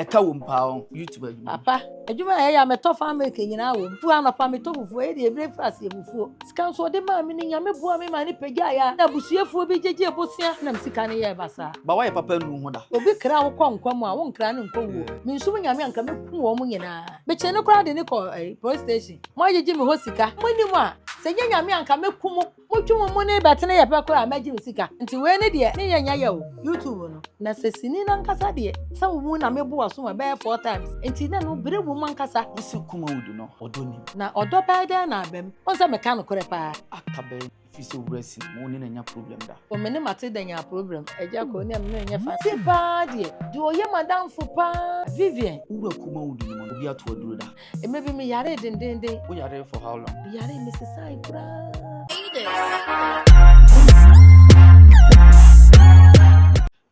eka wo mpa YouTube adwuma papa adwuma ya meto fa make nyina wo fu anapa meto fufu e de breakfast ye fufu sika so de ma me ni nyame bua me ma ni pagya ya na busuefo bi jeje bosia na msika ne ye basa ba wa ye papa nu ho da obi kra wo kwam a wo nkra ne nkɔ wo me nsu nyame anka meku wo mu nyina be che ne kra de ne kɔ police station mo jeje me ho sika mo ni mu a se nyame anka meku mo twum mo ne betene ye pe kra maji me sika nti we ne de ne ye nya ye wo YouTube no na se sini na nkasa de sa wo mu na mebo aso ma be 4 times nti na no bere wo man kasa isi Kumawood no odoni na odo pa de na abem on se meka no kore pa akabe fisi wresi mo ni na nya problem da o me ne mate da nya problem Agya Koo ne me nya fa si pa de oye madam fu pa Vivian ura Kumawood ni mo obi ato aduro da e me bi me yare den o yare for how long yare me sisai kura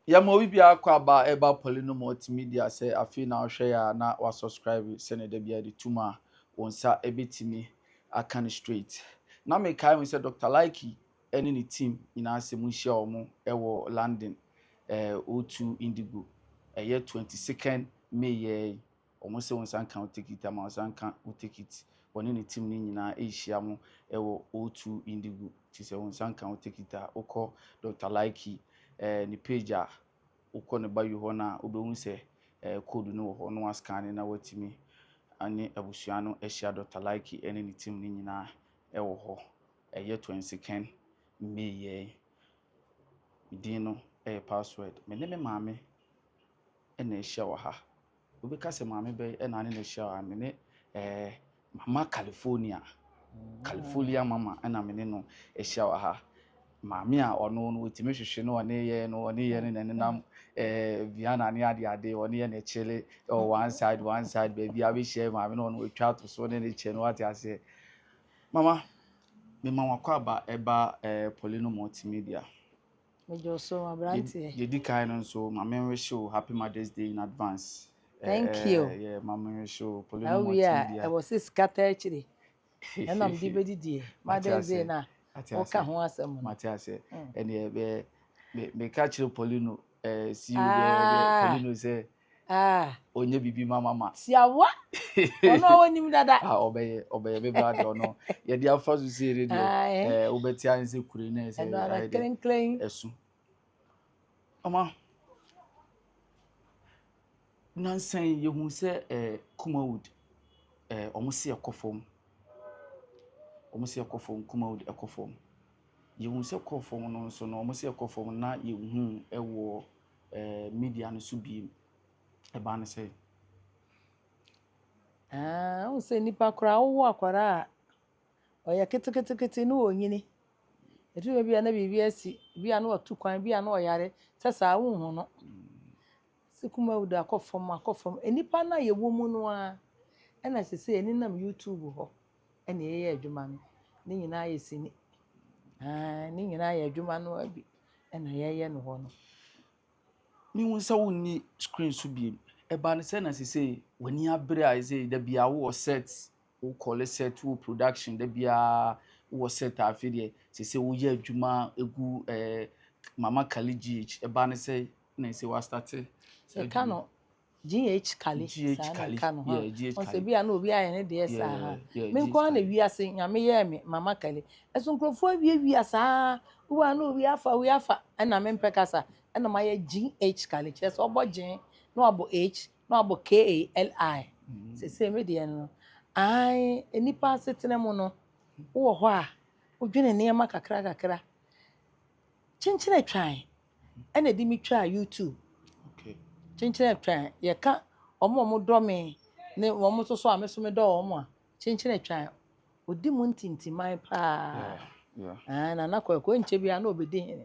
ya mo bi akwa aba eba Poleeno Multimedia say afi na ohwe ya na wa subscribe se ne da bia de tuma wonsa ebetimi akan straight na me kai we say Dr. Likey ene ni team ina ase mu hia omo ewo London O2 Indigo ye 22nd May ye omo se wonsa kan ticket ama wonsa kan ticket woni ni team ni nyina ehia mo ewo O2 Indigo ti se wonsa kan ticket a okọ Dr. Likey ni page a ukọ ne ba yuho na obehu se code no ho no scan na watimi ani abusua no ehia Dr. Likey ene ni team ni nyina ewo ho ye 22nd May ye din no password me ne me maame ena ehia wo ha obi ka se maame be ena ne ehia wa me ne mama California mama ena me ne no ehia wo ha maami a ono no wetime hwehwe no one ye ne nam Vivian ani ade one ye na chile one side baby abi share maami no ono etwa to so ne che no ate ase mama me ma wakọ aba eba Poleeno Multimedia me jo so abrantie ye di kai no so maami wish you happy Mother's Day in advance thank you yeah maami wish you Multimedia Poleeno Multimedia I was scatter chiri and am di bedidie Mother's Day na oka ho asem no Matiase ene be ka chire Poleeno si you Poleeno say onye bibi mama siawa ono wonim dada obeye be brother ono ye dia afazu sire de obeti anse kure na say clean esu ama nansan ye hu se Kumawood omo se ekofom Kumawood ekofom ye hu se ekofom no so no omo se ekofom na ye hu ewo media no so bi e ba ne say o se nipa kura wo akwara oya ketekete no onyini etu bi na bibi asi bia na otu kwan bia na oyare sesa wo hu no se Kumawood akofom enipa na ye wo mu no a na sese eni nam YouTube ho ena ye adwuma no ni nyina ye sini ni nyina ye adwuma no abi ena ye no ho no ni wonsa wonni screen so bi e ba ne say na sese wani abre a say da bia wo set wo call set wo production da bia wo set afi de sese wo ye adwuma egu mama Kali e ba ne say na say wa start e kano GH Kali kano ha on se bia na obi aye ne de sa ha me nko na wiase nyame ye me mama Kali eso nkrofo wi asa wo na obi afa na me mpekasa na ma ye GH Kali chese obogin no abo H no abo KALI se me de no ai enipa setene mu no wo ho a odwene ne ma kakra chinchine twan ena di mi twa YouTube chinchine twan ye ka omo do me ne omo so ameso me do omo a chinchine twan odi mu ntintiman pa na kwakwa nche bia na obedi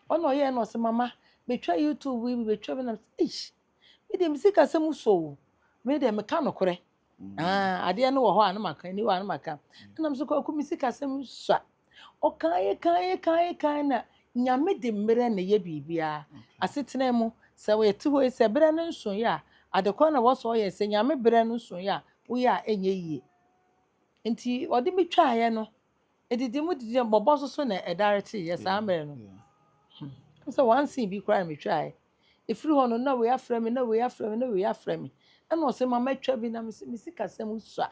ono ye no se mama betwa YouTube wi betwa na ish me dem sika se mu so me dem ka no kore ade no wo ho an maka ni wa an maka na mso kwa mi sika se mu swa o kan na nyame de mmere na ye bibia asetena mu se we ti ho se bere no nso ya adekwa na wo so ye se nyame bere no nso ya wo ya enye yie nti ode mi twa ye no edidi mu didi bobo so na edarete yes amere no so one scene bi kra mi try Efiri ho no na we afrɛ me na we afrɛ me na we afrɛ me. Ɛna ɔsɛ mama twa bi na me sika sɛm sua.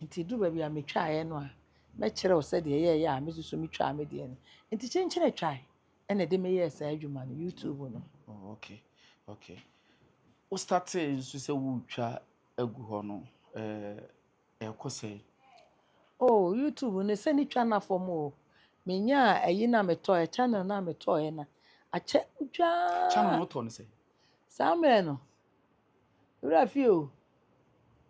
Nti du ba bi a me twae no a me kyerɛ wo sɛ de yɛ a me susu me twa me de no. Nti kyenkyere twae. Ɛna de me yɛ saa adwuma no YouTube no. Oh, okay. Okay. O started nso sɛ wo twa agu hɔ no ɛkɔ sɛ. Oh, YouTube no sɛ ni twa na fam o. Me nya ayi na me tɔ channel na me tɔ na. Akyɛ twa. Channel no tɔ no sɛ. Saa mmerɛ no. Wura fi o.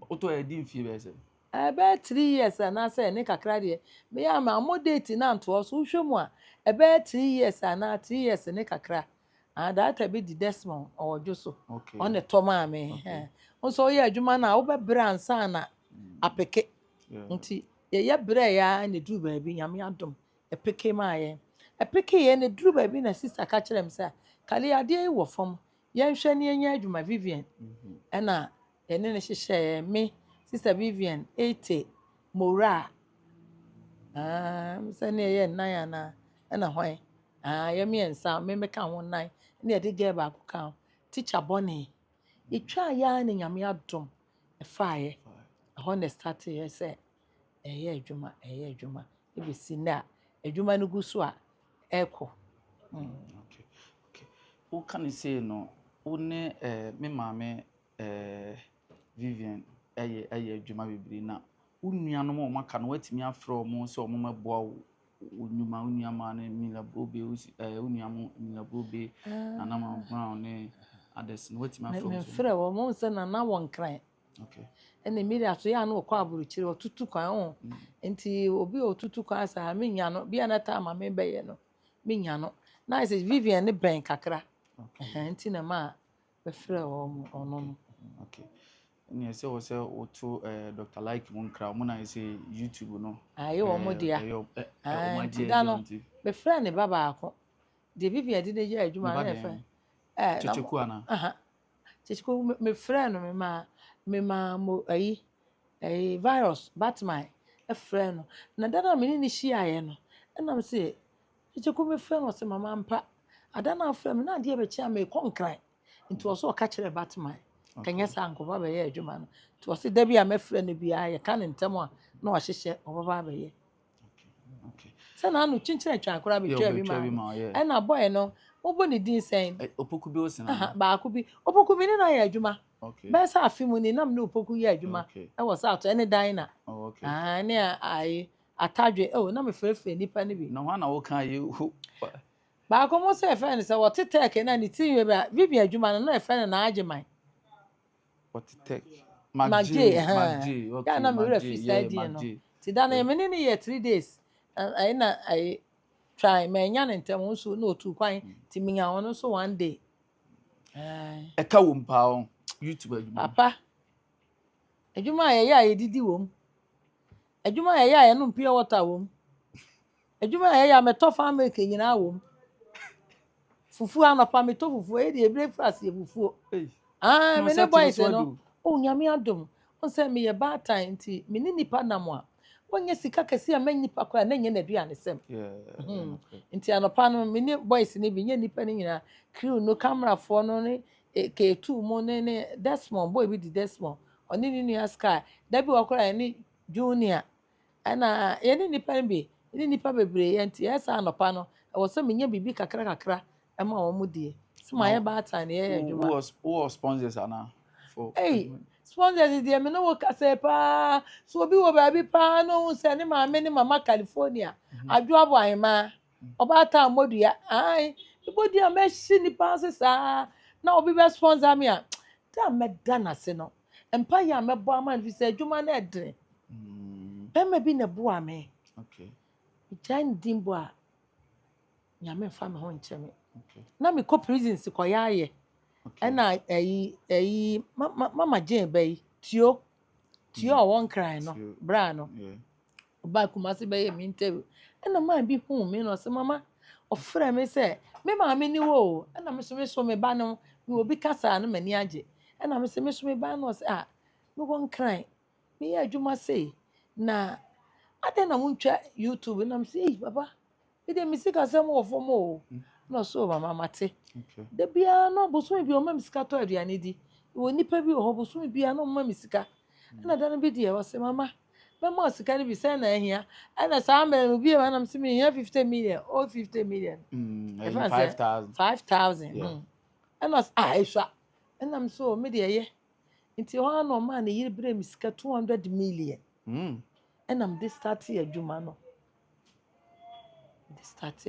O tɔ di mfie bɛ sɛ. About 3 years and I say, Nick, a me am a more dating and to us who show more. About 3 years and 3 years and Nick a crack. And that a bit the Desmond or Joso on the Toma me. Also, yeah, Jumana over brand sana a picket. Unti, ye brea and the drew baby, yamiantum, a picket my a picket and a drew baby and a sister catcher them, sir. Kalia dear were from young Shani and my Vivian. And then she share me. Sister Vivian 80 Mora say near ye nine and a why yemi and Sam me can 1 night near the girl back count teacher Bonnie you try yarning yami adum a fire a honest started ye say a year juma if you see that a juma no gusua echo. Okay. Who can you say no one me mame Vivian ɛyɛ adwuma bebree na unuanom a maka no watimi afrɛ mo sɛ ɔmo mɛboa onuma unuama ne milabobe unuamo milabobe na nama brown ne others no watimi afrɛ me frɛ wo mo sɛ na na won kran. Okay. Ene mi da so ya na okɔ aburukyire otutu kwan ho nti obi otutu kwan sa me nya no bia na ta ma me bɛyɛ no me nya no na say Vivian ne bɛn kakra. Nti na ma be frɛ wo mo ɔno no. Okay. Ni say wo say oto Dr. Like mo nkra mo na say YouTube no Aye wo mo dia. O dia no be frɛ ne baba ako de Vivian de ne yɛ adwuma na frɛ Checheku ana Checheku me frɛ no me ma mo ayi virus Batman e frɛ no na dada me ni hia ye no na me say Checheku me frɛ no se mama mpa adana frɛ me na de be chia me konkran nti wo so ka kyerɛ Batman kanya sa ankoba be ye adwuma no to se da bia me frɛ no bia ye ka ne ntem a na wa hyehyɛ obaba be ye. Okay. Se na anu chinchina twa akora be twa bi ma e na boy no obo ne din sen opoku bi osina ba ku bi opoku bi ni na ye adwuma. Okay. Be sa afimu ni nam ne opoku ye adwuma e wo sa to ene dan na. Oh, okay. Ne ai atadwe na me frɛfrɛ nipa ne bi na ho na wo kan ye ba ko mo se frɛ ne se wo tetek na ne tin we ba bibi adwuma no na e frɛ ne na agyeman what tech Magje okay ya na me refi side no ti da na me ni ye 3 days ai na ai try me nya ne ntem nso na otu kwan ti minya wono so 1 day e ka wo mpa on YouTube adwuma papa adwuma ya didi wom adwuma ya no pure water wom adwuma ya meto farm make nyina wom fufu anapa meto fufu e dey breakfast ye fufu me ne boys no o nyame adom on say me ye bad time nti me ni nipa nam a wonye sika kese a man nipa kwa na nye na aduane sem nti anapa no me ni boys ni bi nye nipa ni nyina crew no camera fo no ne K2 mo ne Desmond boy bi di Desmond oni ni nua sky da bi wakora ni junior ana ye ni nipa bi ni nipa bebre nti esa anapa no e wo se me nye bibi kakra e ma wo mu die so my bad time ye adwuma who sponsors ana for sponsors dey me no wo kase pa so obi wo ba bi pa no se ne ma me ne mama California adwo abo ahema oba ta modua ibodua me hyi nipa sesa na obi be sponsor me a da me da na se no empa ya me bo ama fi se adwuma na edre me bi na bo ame okay jan dimbo a nya me fa me ho ncheme na me ko prisons ko yaaye na mama Jane bay tio won cry no bra no ba Kumasi bay me interview na man bi hu me no se mama ofre me se me ma me ni wo na me so me ba no me obi kasa no mani age na me se me so me ba no se me won cry me ya adwuma sei na ade na muntwa YouTube na me se baba me de me sika sem wo fo mo no so mama mate de bia no boso bi o ma misika to aduane di wo nipa bi o boso bia no ma misika na da no bi de wo se mama be mo sika ni bi se na ahia na sa me bi e na me se me hia 50 million or 50 million 5,000 and us eswa na me so me de ye nti ho na ma na yiri bre misika 200 million and am this start adwuma no this start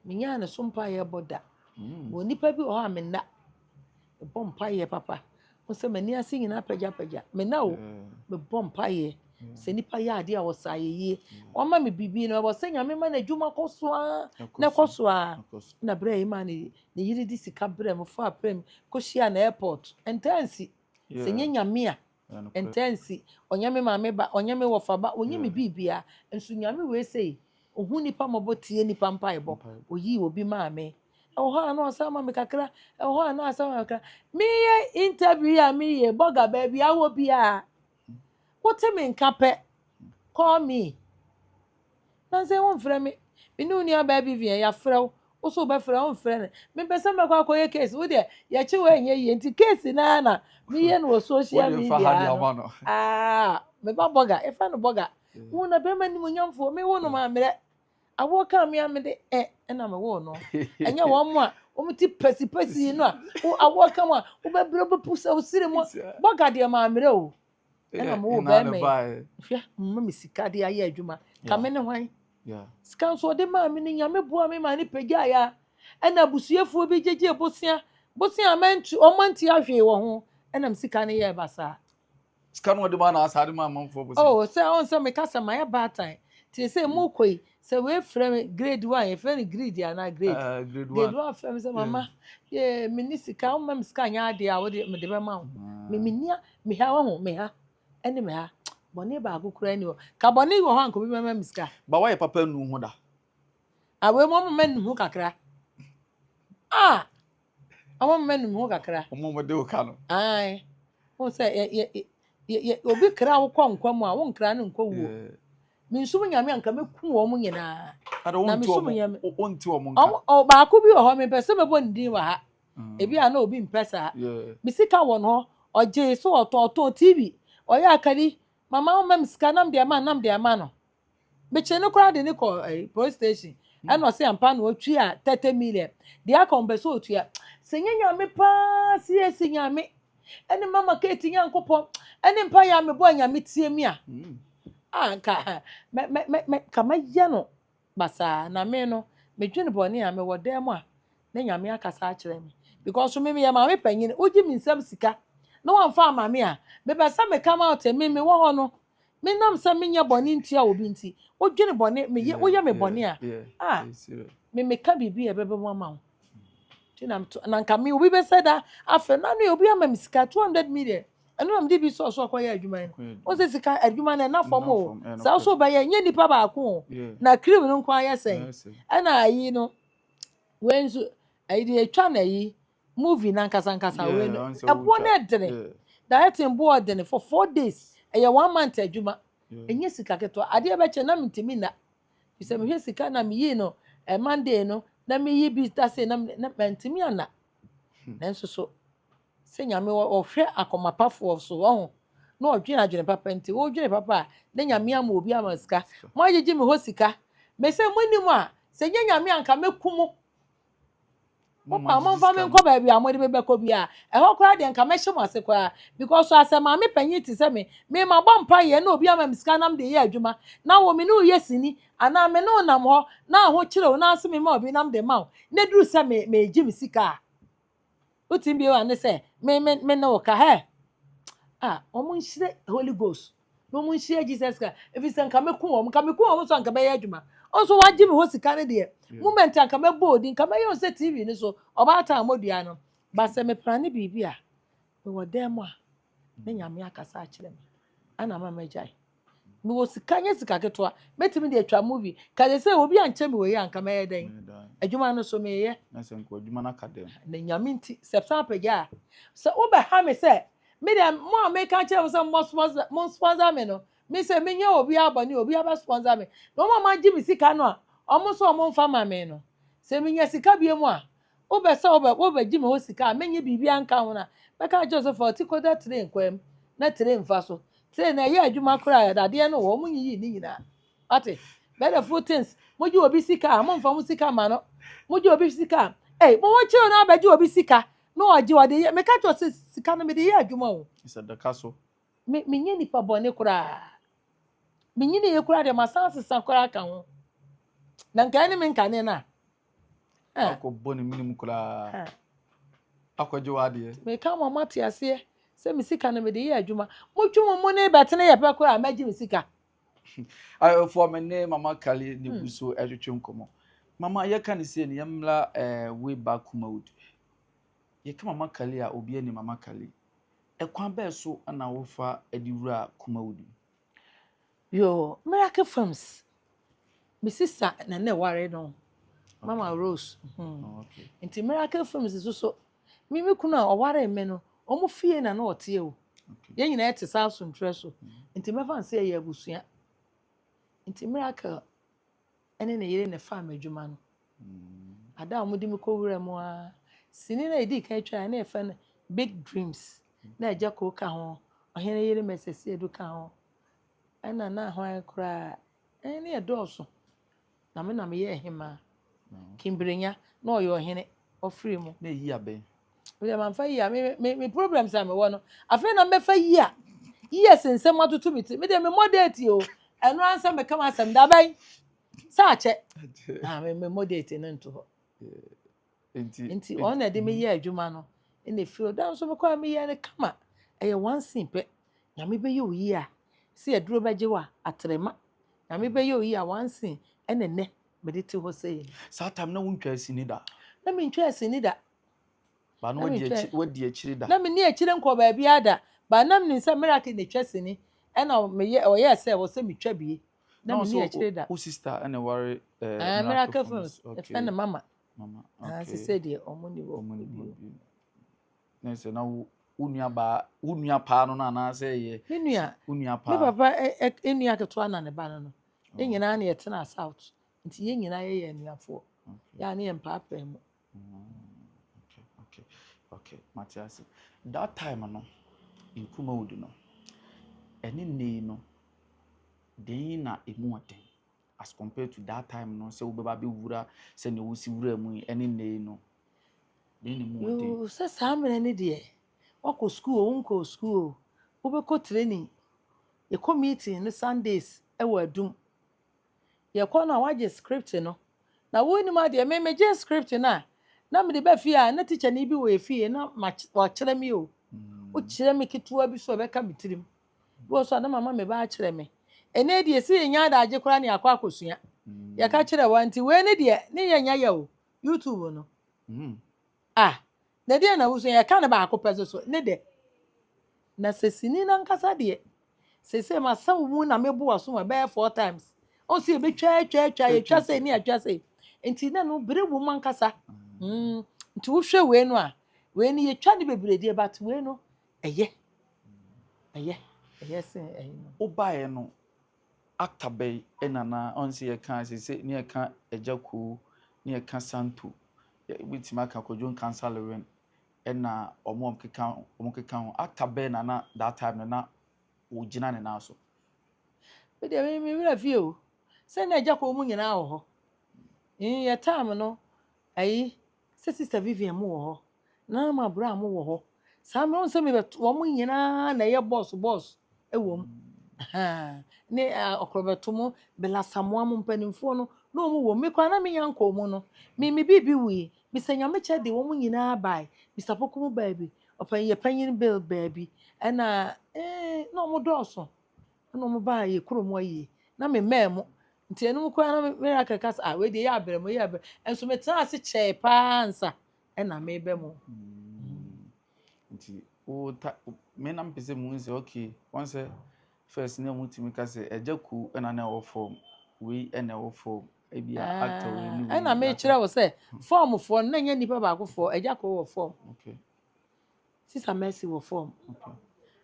minya na so mpa ye boda wo nipa bi o ha me na bɔ mpaeɛ papa wo sɛ m'ani ase nyinaa pagya me na o me bɔ mpaeɛ sɛ nipa yɛ ade a wɔsa ayɛyie ɔma me bibi no ɛwɔ sɛ nyame ma n'adwuma kɔ so a na kɔ so a na berɛ yi ma ne yere di sika berɛ mo fa prem kɔhyia na airport ɛntansi sɛ nyɛ nyame a ɛntansi ɔnyɛ me maame ba ɔnyɛ me wɔfa ba ɔnyɛ me bibia nso nyame wei sei ohu nipa mɔbɔ tie nipa mpaebɔ oyi obi maame ɛwɔ hɔ a na ɔsa ma me kakra ɛwɔ hɔ a na ɔsa ma me kakra meyɛ interview a meyɛ bɔga baabi awɔ bi a wote me nka pɛ call me na sɛ womfrɛ me me ne wo nua baa Vivian yɛafrɛ wo wo so wobɛfrɛ womfrɛ no mepɛ sɛ mɛkɔ akɔyɛ case wo deɛ yɛkye wo ɛnyɛ yie nti case naa na meyɛ no wɔ social media no meba bɔga ɛfa no bɔga wo na bɛma nimonyamfoɔ mewo no maammerɛ awo ka me amede na me wo no enya wo mo a wo ti pesi no a wo awo ka mo a wo be bro be pusa wo sire mo boga de ma amere o na mo wo be me hwɛ mo me sika de aye adwuma ka me ne hwan sika so de ma me ne nyame bua me ma ne pagya ya na busuefo bi jeje bosia mantu o manti ahwe wo ho na me sika ne ye basa sika no de ma na asade ma manfo bosia se me kasa ma ya batan ti se mo koi se we frame grade 1 e frame grade ana grade 1 frame se mama ye minisika o mam sika nya ade a wo de me de be ma wo me minia me ha wo me ha ene me ha bone ba agukura ni wo ka bone wo ho anko bi mam sika ba wa ye papa nu ho da a we mo mam nu ho kakra mo mam nu ho kakra mo de wo ka no ai wo se ye obi kra wo kwa nkwa mu a wo nkra ne nkwa wo minsum nyame anka meku wo mu nyina na minsum nyame onti wo mu nka o ba ko bi wo ho me pese me bo ndin wa ha ebi a na obi mpesa misika wo no oje so oto TV oya akari mama o mam sika nam de ama no me che ne kura de ne ko police station e no se ampa na otwi a 30 million de aka ombeso otua se nyame pa si nyame ene mama ke tinya nkopom ene mpa ya me bo nyame tie mi a anka me kama ye no basa na me no me dwene bone a me wodam a na nyame akasa a kire me because me ye ma me panyin ogi mi nsam sika no wan fa ma me a me be sa me come out me wo ho no me nam sa me nya bone ntia obi nti odwene bone me ye wo ye me bone a me ka bibi e bebe mo ma wo tinam na nka me obi be said afa na no obi ama me sika 200 million eno am di bi so akoya adwuma no o se sika adwuma na fom o sa so ba ye nye nipa ba ko na cream no kwa ye sen na ayi no wenzu ayi de atwa na yi movie na nkasa we no ebo na dene dieting board dene for 4 days eye 1 month adwuma enye sika keto ade be che na mtimi na bisa me hwe sika na me yi no Monday no na me yi bi ta se na mtimi ana nanso so se nyame wo hwe akomapafo so wo na odwene papa nti wo dwene papa na nyame ama obi ama sika mo agege me ho sika me se monim a se nyame anka mekum papa mo fa me nko ba bia mo de bebekọ bia e ho kra de nka mehye mo ase kwa because so asema me panyi ti se me ma bọ mpa ye na obi ama sika nam de ye adwuma na wo me no ye sini ana me no nam ho na ho kire wo na ase me ma obi nam de ma na duru se me egi me sika utim bi wa ne se me no ka he omo nhire Holy Ghost no mo nhire Jesus ka if se nka meku wo so nka be ye adwuma onso waji me ho sika ne de moment anka me board nka me yo se TV ni so oba ta amodua no ba se me plane bibia me wo dem a me nyame akasa a kire me ana ma majai me wo sika nye sika keto a metimi de atwa movie ka de se obi anche me wo ye anka me ye den adwuma no so me ye na se nko adwuma na kadem na nyame nti sepsa pagya se oba ha me se me dem mo make kan che so mo sponsor me no me se me nya obi abani obi aba sponsor me no mo ma gi me sika no a omo so omo mfa ma me no Se menya sika bie mu a obesa obegye me ho sika menye bibia nka ho na beka Joseph otikoda train kwam na train mfa so train na ye adwuma kora dade no wo munyi ni nyina ate better food things moji obi sika mo mfa mo sika ma no moji obi sika mo wachi na abegye obi sika no oje ode meka Joseph sika no me de ye adwuma o isadaka so menye nipa bone kora menye ne ye kora de masanse kora ka ho na nka ni me nka ne na akọ boni minim kura akọje wade me ka mama te ase se me sika na me de ye adwuma mo twum mo ne betene ye pe kora magye me sika for me ne mama Kali ne buso etwetwe nkomo mama ye ka ne se ne yemla way back Kumawood ye ka mama Kali a obi ani mama Kali ekwan be so na wo fa adiwura Kumawood yo miracle films me sister na ne ware no mama Rose okay nti miracle films so me kuna o ware me no o mo fie na na ote o ye nyina ete sa so ntre so nti me fa nse ye abusua nti miracle ene ne yire ne fa amadwuma no ada amudi me ko wura mu a sini na edi ka twa na efa na big dreams na Agya Koo ka ho ohene yire mesesi edu ka ho ana na hwan kra ene e dɔɔso na me ye hema kimbrenya na oyo ohene ofiri mu na yi aben we man fa yi a me problems am wo no afa na me fa yi a yes nsem atoto me ti me de me moderate o eno ansa me kama asem da ban sa che me moderate no nto ho nti on na de me yi adwuma no na feel down so me kwa me yi ne kama eye one scene pe na me be yi oyi a si aduro beje wa atrema na me be yi oyi a one scene ene ne me de ti ho say sa time na wontwa sini da na me ntwa sini da ba no wadi akiri da na me ni akire nko ba bia da ba na me nsa miracle ne twa sini ena me ye o ye say wo say me twa bie na me ni akire da o sister ene worry miracle films e na mama okay she said the omuni wo na se na unua pa no na say ye unua pa me papa enua keto na ne ba no ye nyina na ye tena south nti ye nyina ye enuafo ya na ye mpapa mu okay Matias that time no in Kumawood no eni nei no den na emu oten as compared to that time no se wo be wura se ne wo si wura mu eni nei no den ne mu oten yo se samre ne de wako school wonko school wo be ko training ye ko meeting no Sundays e wa adum ye ko na waje script no na wo ni ma de me je script na me de ba fie a na teacher ni bi wo fie na wa kire me o kire me kitua bi so be ka bitirim wo so na mama me ba kire me ene de si nya da age kora ne akwa akosua ye ka kire wa nti we ne de ne ye nya ya o YouTube no na de na wo so ye ka na ba akopɛ so ne de na sesini na nkasa de sese ma sawu mu na mebo aso ma be 4 times o si be twa ye twa se ni atwa se nti na no bere wo man kasa nti wo hwe we no a we ni ye twa ne bebre de but we no eye se no o bae no actor bay enana on se ye kan se ni ye kan Agya Koo ni ye kan Santo with maka kojon cancer lewen ena omom keka actor bay na that time na o gina ne na so we de me wira fie o se na Agya Koo mu nyina wo ho ye time no ayi se sister Vivian mu wo ho na ma bra mu wo ho sa me on se me wo mu nyina na ye boss e wo mu ne okrobeto bela samoa mu mpanimfo no na omu wo me kwa na me yanko mu no me bibi wi me sanya me che de wo mu nyina bai Mr. Pokumu baby opan ye panyin bill baby na na omu doso na omu ba ye kromo ayi na me memo nti enu kwa na me akaka we de ya abremo enso me tena ase che pa nsa na me be mo nti o me na mpese mu nse okay once first na mu timi ka se Agya Koo na wo form we na wo form e bia actor we ni we na me kire wo se form fo na nya nipa ba ko fo Agya Koo wo form okay Sister Mercy wo form okay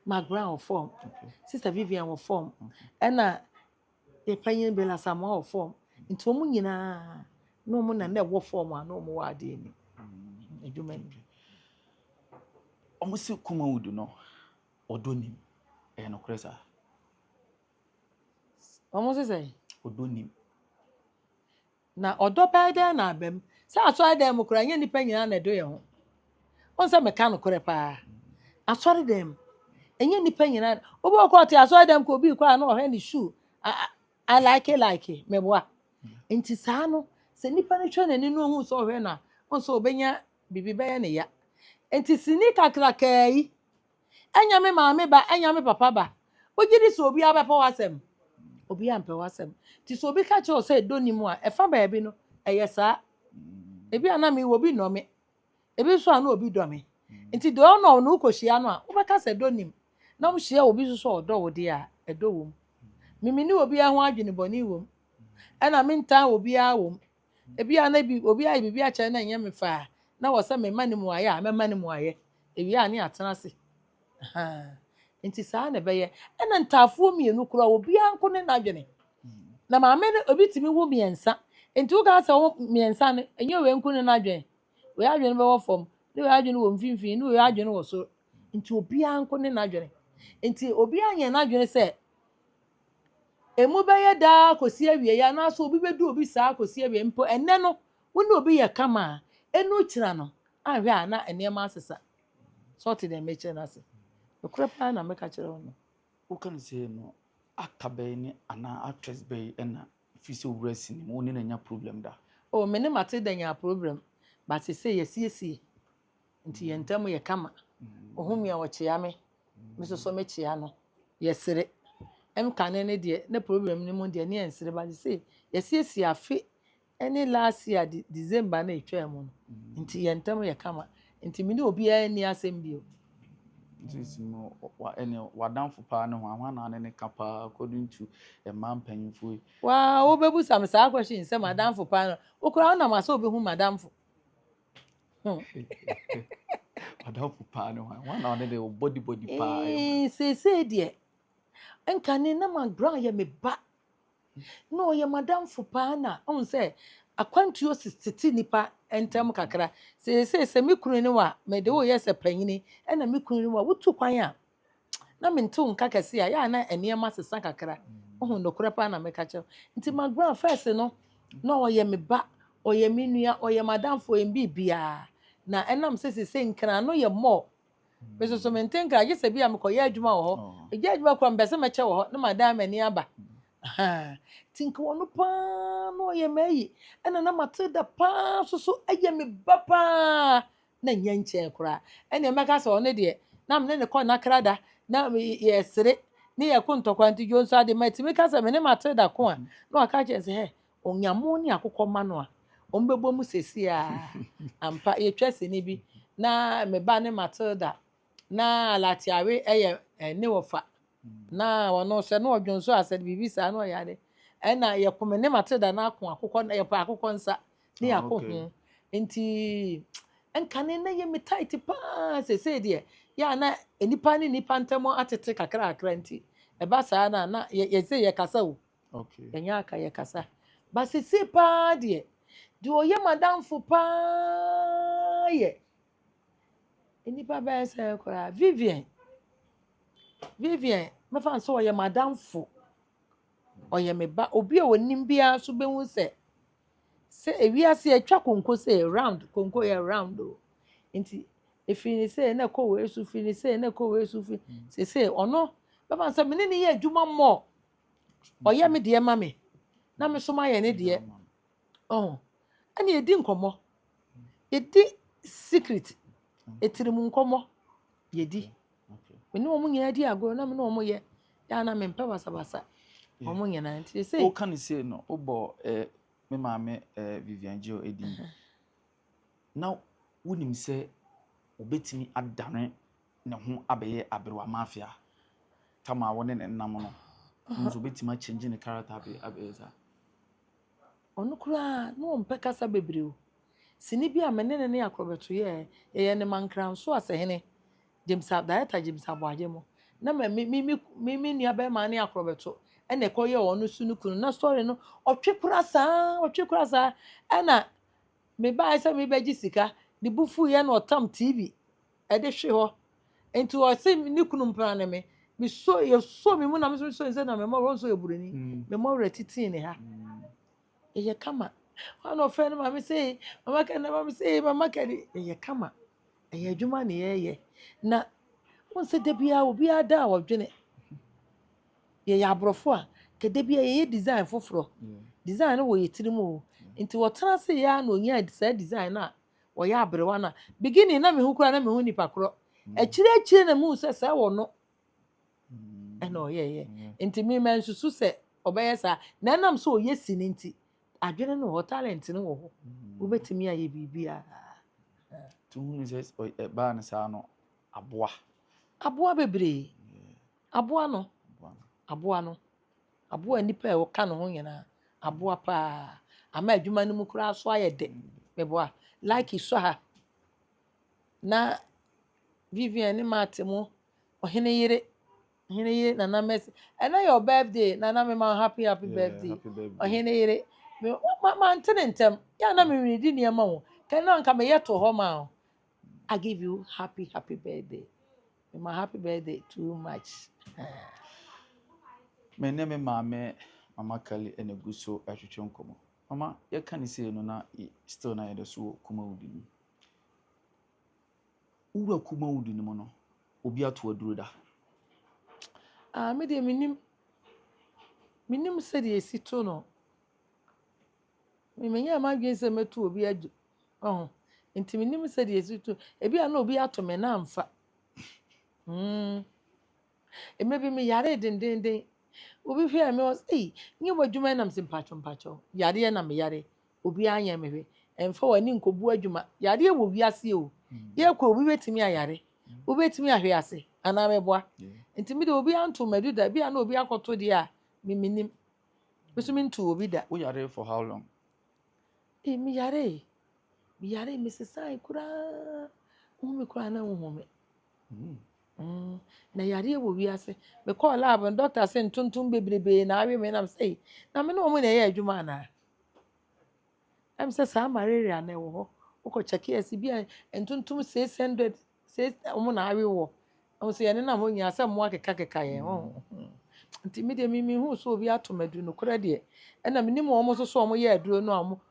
Mark wo form okay Sister Vivian wo form na e panyin Bella Samoa wo form nti omu nyina no mo na na wo form a no mo wa ade ni adwuma ni almost Kumawood no odonim no kresa almost say odonim na odo bede na abem sa aso dem kura nya nipa nyina na do ye ho on say meka no kore pa asori dem enye nipa nyina obo ko te asori dem ko bi kwa na o he ni shoe I like it me boa enti saa no se nipa ne hwe nani no hu so o hwe na on so obenya bibi be ye ne ya enti sini kakra kai enya me maame ba enya me papa ba ogiri so obi abepa wasem obi ampe wasem ti so obi ka che o say doni mu a efa ba ebi no eye saa ebi ana me wo bi no me ebi so ana obi do me nti do no no ukohia no a wo beka say donim na wo hia obi so odo wo de a edo wo mimi ni obi a ho adwene boni wo ana me ntan obi a wo ebi ana bi obi a bibi a che na enye me fa na wo say me mani mu aye a me mani mu aye ebi ani atena se ha nti saa na beye ena ntaafo mienu kura obi anko ne nadwene na maame ne obi timi wo miensa nti wo ga say wo miensa ne enye we nko ne nadwene we adwene be wo fom ne we adwene wo mfimfini ne we adwene wo so nti obi anko ne nadwene nti obi anye nadwene say emu beye da kosi awie ya na so obi bedu obi saa kosi awie mpo enne no wo ne obi ye kama enu kira no ahwe a na ene ma asesa sort dem meche na se okura pa na meka kire wono wo kan say no akabe ni ana actress be na fisi wurasi ni mo ni na nya problem da o me ne mate da nya problem but say yesiesie nti yentam ye kama ohumia wo chia me so me chia no yesere em kane ne de ne problem ni mo de ne yesere but say yesiesie afi any last year December na etwa mu no nti yentam ye kama nti me ne obi ani asem bio this mo wa danfo pa no ho na ne kapa according to a man panyinfo wa wo bebu sam sa question say madam fo pa no okura na ma so obi hu madam fo danfo pa no ho na ne body pa say de enkane na ma ground ye me ba no ye madam fo pa na on say akwantuo sititi nipa entem kakra say me kunu ni wa me de wo ye se panyini na me kunu ni wa wutu kwan a na me nto nka kase a ya na enema sesa kakra ohun no kura pa na me ka che nti ma ground first no na oye me ba oye me nua oye madam fo em bibia na enam se nkra no ye mo me so me ntenka je se bia me koye adwuma wo ho eje adwuma kwa mbese me che wo ho na madam ani aba ha tinka wono pa no ye meyi na matilda pa so eye me ba pa na nyanche kura ene meka se one de na me ne ko na krada na ye sere ne ye ko ntokwa nti jo so ade mati meka se me ne matilda ko a na aka che se he onyamo ni akokọ ma no a ombebo mu sesi a ampa ye twese ni bi na me ba ne matilda na latiawe eye ne wofa na wono se na odwonso ased bibi sa na oyade na ye kome ne matilda na akọ akokọ na ye pa akokọ nsa ne akọ nti enkane na ye me tight pa se de ya na enipa ni nipa ntemo atete kakra akra nti e ba sa na ye se ye kasa o okay enya aka ye kasa ba se pa de oye madam fo pa ye enipa ba se ko Vivian me fan so oye madam fo oye me ba obi a wonim bia so behu se ewiase atwa konko se round konko ye round o nti efini se na ko we su fini se na ko we su fi se ono me fan se me ne ye adwuma mo oye me de ma me na me so ma ye ne de ani edi nkomo edi secret etirimu nkomo yedi me no mo nya di agoro na me no mo ye ya na me mpa basa mo nya na nti se o kan se no obo me maame Vivian Jo edi na wonim se obetimi adane ne ho abeye abrewa mafia tama woni ne nam no nso obetimi change ne character abeye za ono kura no mpe kasa bebre o sini bi a menene ne akrobeto ye ne mankran so asehene James Director James Aboaje mo na me nua be ma ne akrobeto ene koye ono sunu kunu na story no otwe kura saa ena me ba ise me beji sika di bufu ye na otam tv e de hwe ho enti o se ni kunu mpra ne me so ye so me mu na me so nse na me mo ro so eburani me mo retiti ne ha ye kama one of friend mama say mama can mama say mama can ye kama ye adwuma ne ye na won se da bia obi ada awodwene ye ya abrofo a ke da bia ye design foforo design no wo yetirimu o nti wo tara se ya na onya design na wo ya abrewa na beginning na me hu kura na me hu nipa kro akire na mu se wo no ena ye nti me man susu se obeye sa na nam so ye sini nti adwene no ho talent no wo ho wo betimi aye bibia to hu se ba na sa no aboa bebre aboa no aboa nipa e wo ka no ho nyina aboa pa ama adwuma no mu kura so aye de meboa like iso ha na Vivian ni matemo ohene yire na na mess and na your birthday na na me ma happy birthday ohene yire me ma ntentem ya na me redi niam wo kan na nka me yeto ho ma I give you happy birthday me ma happy birthday too much me ne me mama Kali ene guso ahwehwe nkomo mama ye kan se no na still na ye de so Kumawood ni ura Kumawood ni mo no obi ato aduro da me de minim se de esito no me menya ma gwen se metu obi adu nti minim se de esito ebi ana obi ato me na amfa maybe me yare dendenden obi hwe me was nyi wadwuma nam se mpacho yare na me yare obi anya me hwe emfa wani nkobu adwuma yare wo wiase o ye kwa obi betimi ayare obi betimi ahwe ase ana me boa nti me de obi anto madu da bia na obi akoto de a me minim biso me nto obi da wo yare for how long me yare me sesai kura me kura na wo me na yare wo wiase me call lab and doctor say ntuntum bebrebe na awe me na say na me no mo na ye adwuma na am say sa malaria na wo ho uko check esi bia ntuntum 600 say mo na awe wo am say ne na mo nya say mo akeka ye nti me de mi hu so obi atomadu no kura de e na me ni mo so so mo ye aduro no amo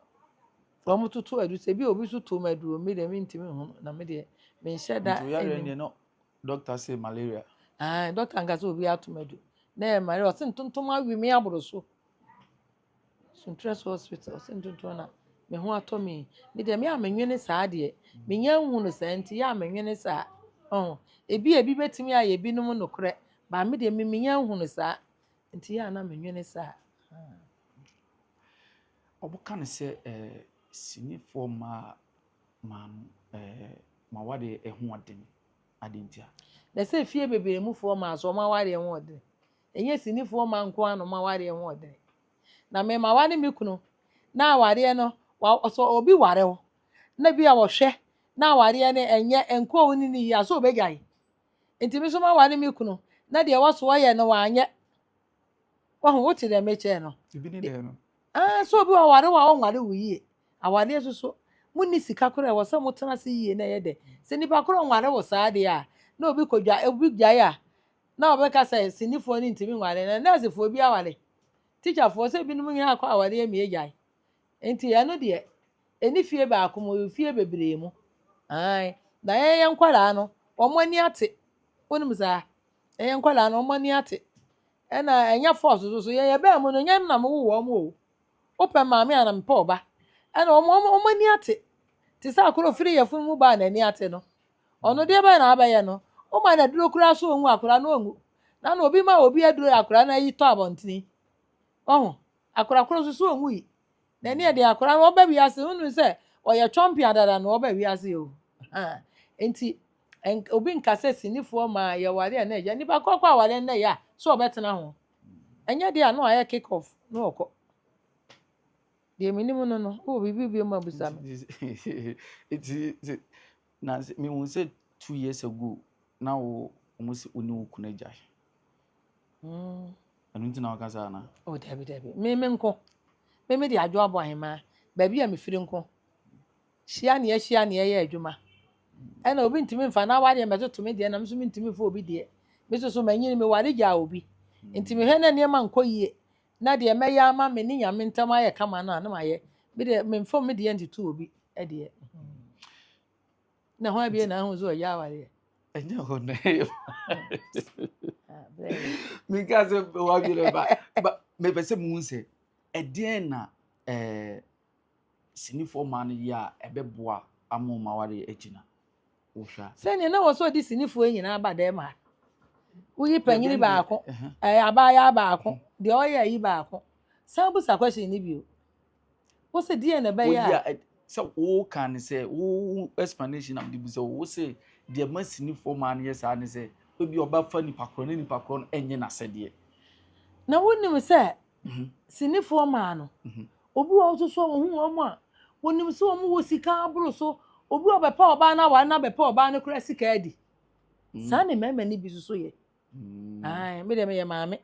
mo tutu adu se bi obi so to madu me de mi ntimi hu na me de me nhye da eni no doctor say malaria doctor nga so obi atomadu na mari o sin tuntum awi me aboro so Suntress hospital o sin tuntum na me ho atomi me de me amenwene saa de me nya hu no saa nti ya amenwene saa ebi betimi aye binom no kore ba me de me nya hu no saa nti ya na menwene saa obuka ne se sinifo ma wade ehu oden adentia na se fie bebere mu fo ma so ma ware ehu oden enye sinifo ma nko ano ma ware ehu oden na me ma wane me kunu na ware no so obi ware ho na bia wo hwe na ware ne enye enko woni ni ya so obegai enti me so ma wane me kunu na de wo so ye no wanye wo wo ti de meche no ibi ni de no so obi ware wa onware wo yie aware so munni sika kora wo se mutena se yie na ye de se nipa kora onware wo saa de a na obi kodwa obi gyae a na obeka say sinifo ni ntimi nware na asefo obi aware teacher fo se binum nya akwa aware emi egyae enti ya no de eni fie ba akomo fie bebre mu na ye nkwara no omani ate wonum za ye nkwara no omani ate na enya force so ye be mu no nyam na mo wo mo open maame ana mpa oba na omani ate ti sa akoro firi ye fun mu ba na ni ate no ono de ba na abaye no o ma na duro kura so onwu akora na onwu na obi ma obi aduro akora na yi to abontini akora koro so onwu yi na ne de akora no oba wiase hunu se oye champion dada no oba wiase o enti obi nkase sinifo ma ye ware na eja nipa kokwa ware na ya so obetena ho enye de ano aye kick off no oko de minimu no o bibi ma busa it na me won say 2 years ago na wo almost uni kuna jai Anunti na wakasa na. Oh, Debbie. Me nko. Me de adwo abo ahema. Ba bia me firi nko. Hia ne ye adwuma. E na obi ntimi mfa na wade me to me de na me so me ntimi fa obi de. Me so manyini me wade gya obi. Ntimi he na ne ma nko yie. Na de me ya ama me ni nyame ntam aye kama na na maye. Me de me mfa me de ntitu obi e de. Na ho abie na ho zo ya wale. Enye ho na. Me ka se wa bi le ba me pese mu nse e de na sinifo man ya ebeboa amoma ware agina wohwa se ne na wo so di sinifo nyina aba de ma uyi panyini ba ako aba ya ba ako de oya yi ba ako sabu sa question ni bio wo se die na ba ya so wo kan say wo explanation am di bi so wo say de ma sinifo man yes an say obi oba fa ni pakro enye na sede na wonim se sinifo man no obi wo so so wo hu wo ma wonim se wo mu wo sika abro so obi obepa oba na wa na bepa oba ne kura sika adi sa ne mema ni bi so ye ai me de me ye maame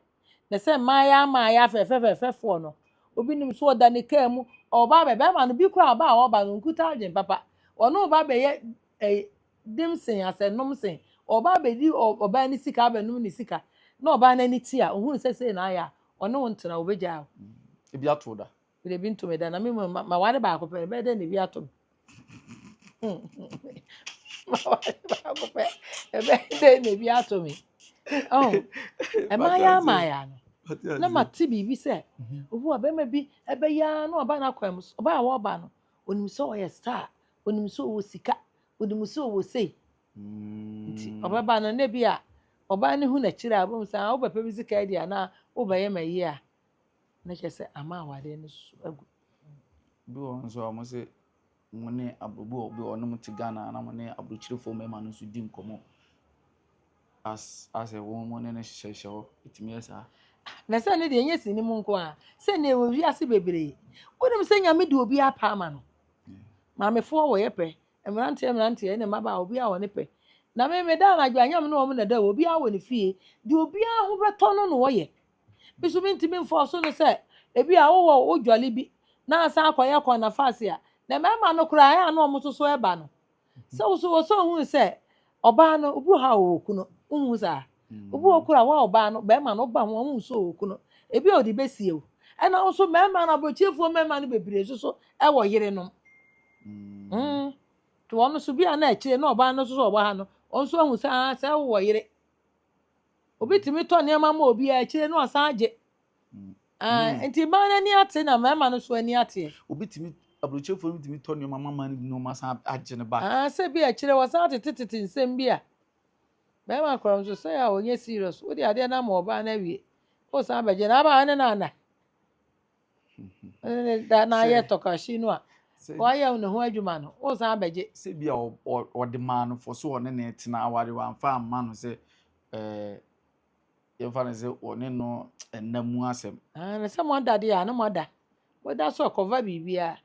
na se maaya fefefefo no obi nim so da ne ka mu oba be ma no bi kura oba no nkuta agin papa ono oba be ye dimsen asenom sen oba be di oba ni sika ba num ni sika na oba na ni ti a ohun se na aya ono wontena obegya e bi ato da bi bi nto me da na me ma wade ba akopɛ be de ne bi ato ma wade ba akopɛ be de ne bi ato me oh e ma ya no na ma ti bi se obu aba ma bi e be ya na oba na kwam oba a wo ba no onim so o ye star onim so o sika onim so o sei nti oba ba no na bi a oba ne hu na kire abom sa wo papa bi sika dia na wo ba ye ma yi a na kese ama wade ne so agu bi won so am se mo ne abobo obi onom ti Ghana na mo ne abrochirefo mema no so di nkomo as a woman ne hyehyehye itimi esa na se ne de enye sini mu nko a se ne wo wi ase bebre wonim se nyame de obi apa ama no maamefo wo ye pe emrante ne maba obi a wo ne pe na me da na adwa nyam no wo na da obi a wo ne fie de obi a ho beto no no wo ye bisu ntimi mfo so no se ebi a wo odwale bi na asa akoye ko na fase a na mema no kura ya na omo so eba no se wo so hu se oba no obu ha wo kuno hu za obu okura wa oba no be ma no ba ho hu so okuno ebi odi besie o e na so mema na bochefo mema no bebre so e wo yire no to ono so bia na akire na oba no so oba ha no onso hu sa se wo yire obi timi to ne ma obi a akire no asa age enti ma na ni ate na mema no so ani ate obi timi abrochefo timi to ne mama no ma sa age ne ba se bia akire wo sa tete nsem bia mema kwam so say a onye serious wo di ade na ma oba na wie o sa beje na ba ne na da na ye tokashi no a wa ye no ho adwuma no o sa beje se bia o de man for so one ne tena aware wan fa amma no se ye fa ne se one no enamu asem na se mo da de ya na mo da wo da so cover bibia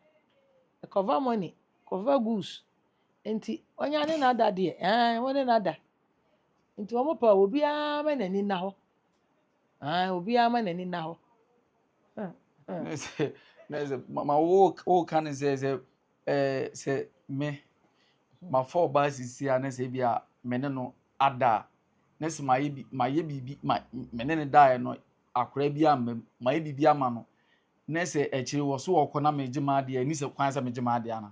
cover money cover goods enti onya ne na da de wo ne na da enti wo mo pa obi a ma nani na ho obi a ma nani na ho nese ma wo kan se me ma for ba sisi a nese bia mene no ada nese ma ye bibi mene ne dae no akora bia ma ye bibi ama no nese ekiri wo so wo na mejima de ani se kwan se mejima de ana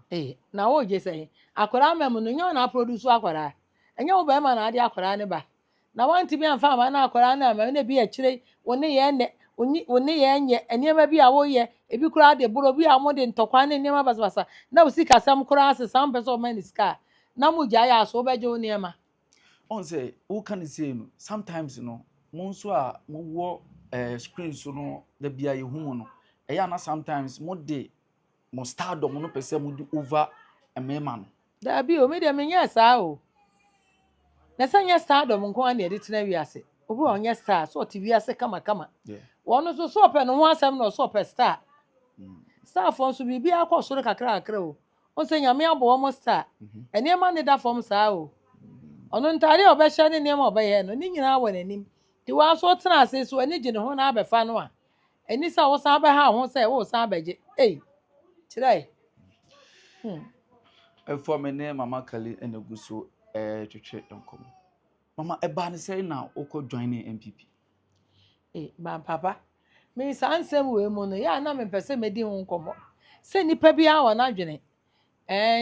na wo je se akora amem no nyo na produce akora enye wo ba ma na ade akora ne ba na wanti bi amfa ma na akora na amem na bi ekire woni ye ne woni ye nye enema bi a wo ye ebi kura de buro bi a mo de ntokwa ne enema basabasa na wo sika sam kura ase sam person man sika na mu ja ya so beje wo nema on say who can say no sometimes no mo nso a mo wo screen so no da bia ye hu no eya na sometimes mo de mo stardom no pese mo di over emema no da bi o me de me nya sa o na sanya stardom nko an de tena wi ase obi onye star so ti wi ase kama wono so pe no ho asem no so pe star star fon so bibi akosoro kakra o on se nyame abo mo star enema ne da fom saa o ono ntare obehye ne nema obeye no ni nyina wa nanim Ti wa so tena ase so ani gye ne ho na abefa no a. Ani sa wo san ba ha ho say wo san abeje. Kire. For me ne Mama Kali eneguso twetwe enkom. Mama eba ne say na oko join MPP. Ba papa. Me san sem we mu no ya na me pese me di ho nkomo. Se nipa bi a wona dwene.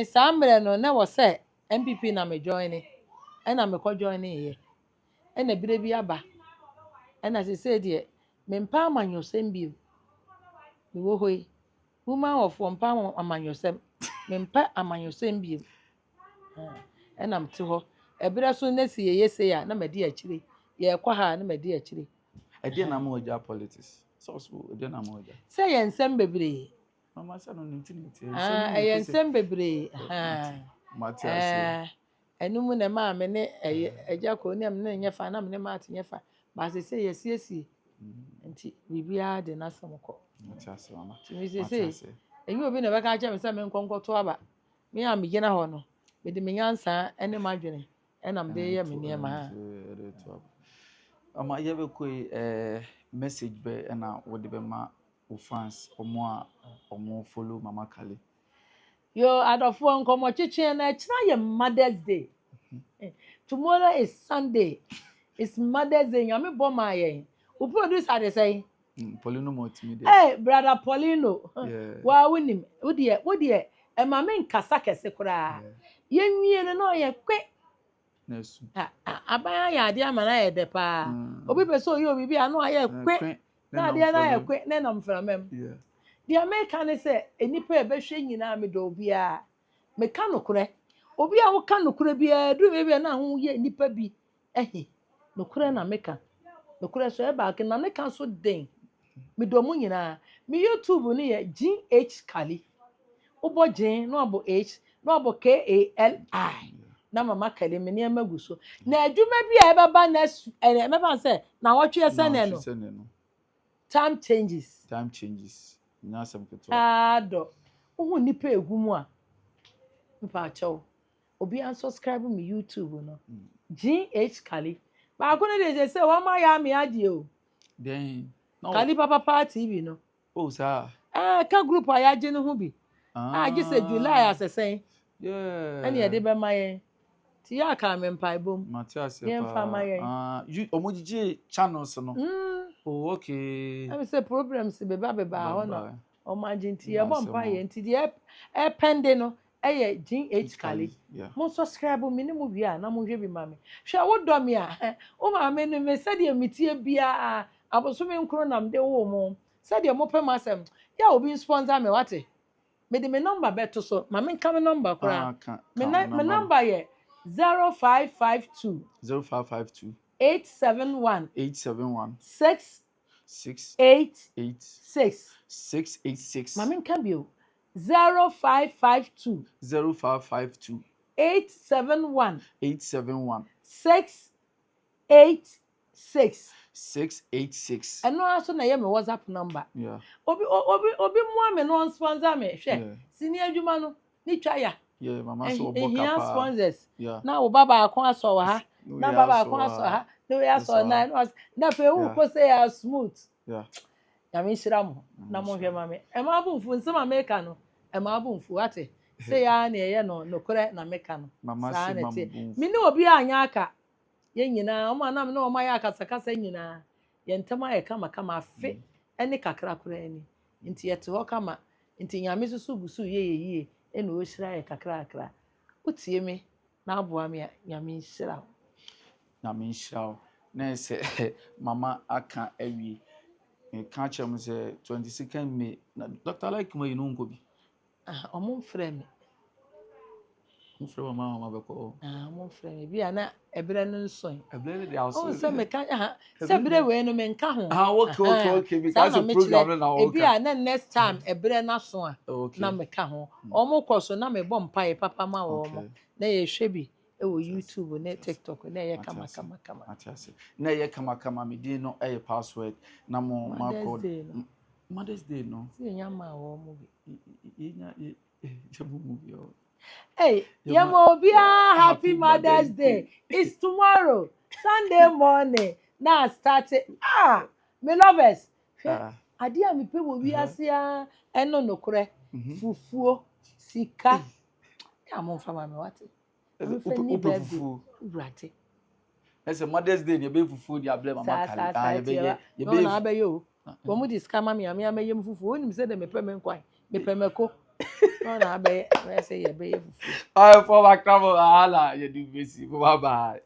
Sa mre no na wo say MPP na me join ni. Na me ko join ni ye. Na bire bi aba. Na se say de me mpa amanyosem bi. Me wo hoi. Woman of mpa amanyosem. Me mpa amanyosem bi. Na mte ho. Ebire so na si ye say ya na me di akire. Ye kwa ha na me di akire. Ede na mo oja politics. So ede na mo oja. Say ye nsem bebre. Mama say no ntiniti. Ye nsem bebre. Matias. Enum na ma me ne Agya Koo ne me nye fa na me ne ma atenye fa. Ba se say ye siesie. Nti bibia de na samko. Matias mama. Me say enyi obi na be ka cha me say me nkonkoto aba. Me am gina ho no. Me de me nyansa ene madwene. Na me de ye me ne ma ha. Ama ye be koi message be na wo de be ma o fans omo follow Mama Kali. Yo adofo nkomo chichi na kira ye Mother's Day. Tomorrow is Sunday. It's Mother's Day. Nyame bo ma ye. Who producer dey say? Poleeno Multimedia. Hey, brother Poleeno. Wa wonim. Wo de e ma me nkasa kese kura. Ye nwie no ye kwe. Nesu. Abaya ya ade ama na ye de pa. Obi be so ye obi bia no ye kwe. Na ade na ye kwe na nam framem. The American say enipa e be hwe nyina me do bia. Me ka nokure. Obi a wo ka nokure bia du be na ho ye nipa bi. Nokure na meka. Nokure so e ba ke na meka so den. Me do mu nyina. Me YouTube ni ye GH Kali. Ubo Jin no abo H no abo KALI. Na Mama Kali me ne magu so. Na adwuma bi a e baba na me ban say na wotwe sene no. Time changes. Time changes. Nyasem keto. Do. Wo nipa egumu a. Mpa chawo. Obi unsubscribe me YouTube no. GH Kali. Ba ko ne dey say wa ma ya me ade o. Then no. Kali Papa TV no. Oh sir. Ka group a ya je no ho bi. Just say July asesen. Yeah. Ani e dey be ma yen. Ti ya ka me mpa ibom. Matias pa. Yen fa ma yen. You omojiji channels no. Oh okay. I say problems be ba ho no. Omajinti e bom pa yen ti dey e pende no. Eye GH Kali. Mo subscribe me ni mo bia na mo hwe bi ma me. Hwe wo do me a. O ma me no me se de mitie bia aboso me nkro nam de wo mo. Se de mo pem asem. Ya obi sponsor me wate. Me de me number beto so. Ma me nka me number kura. Me number ye 0552 871 686. Ma me nka bio 0552 871 686. Eno aso na ye me WhatsApp number. Yeah. Obi mo me no sponsor me hwe. Sini adwuma no ni twa ya. Yeah, mama so oboka pa. Sponsors. Na wo baba akon aso wa ha. Na baba akon aso ha. No we aso na fe wu ko say ya smooth. Yeah. Ya me shira mo na mo hwe ma me. E ma bu mfu nsema meka no. E ma bu mfu ate. Say ya na ye no kore na meka no. Mama si mama. Mi ni obi anya aka. Ye nyina o ma na me na o ma ya kasa nyina. Ye ntama ye kama afe. Eni kakra kora ani. Nti ye te ho kama. Nti nyame susu gusu ye. Ena o hira ye kakra. Utie me na aboa me nyame hira. Nyame hira. Na se mama aka awie. E ka chem se 22nd May. Dr. Like me no nko bi. Omo mfrɛ me. Mfrɛ mama beko. Omo mfrɛ me. Bia na ebre no nson. Ebre dey also. O se me ka se ebre we no me nka ho. Okay because the program na okay. Bia na next time ebre na so a na me ka ho. Omo koso na me bɔ mpa papa ma wo mo. Na ye hwɛ bi e wo YouTube na TikTok na ye kama. Matias. Na ye kama me dey no e password na mo ma code. Mother's Day no. Si nyama wo mo bi. Ye jabu movie o. Hey, Yamobia, happy Mother's Day. It's tomorrow, Sunday morning. na start me lovers ade a me pe wo wi ase a eno nokore fufuo sika ka mo fa ma me wate me fe ni baby urate ese Mother's Day ne be fufuo di able mama kale ye be na abeyo wo mu di sika ma me ameyem fufuo onim se de me pe me nkwan me pe meko no na abe we say ye be fufuo for my travel ala ye do besi bye bye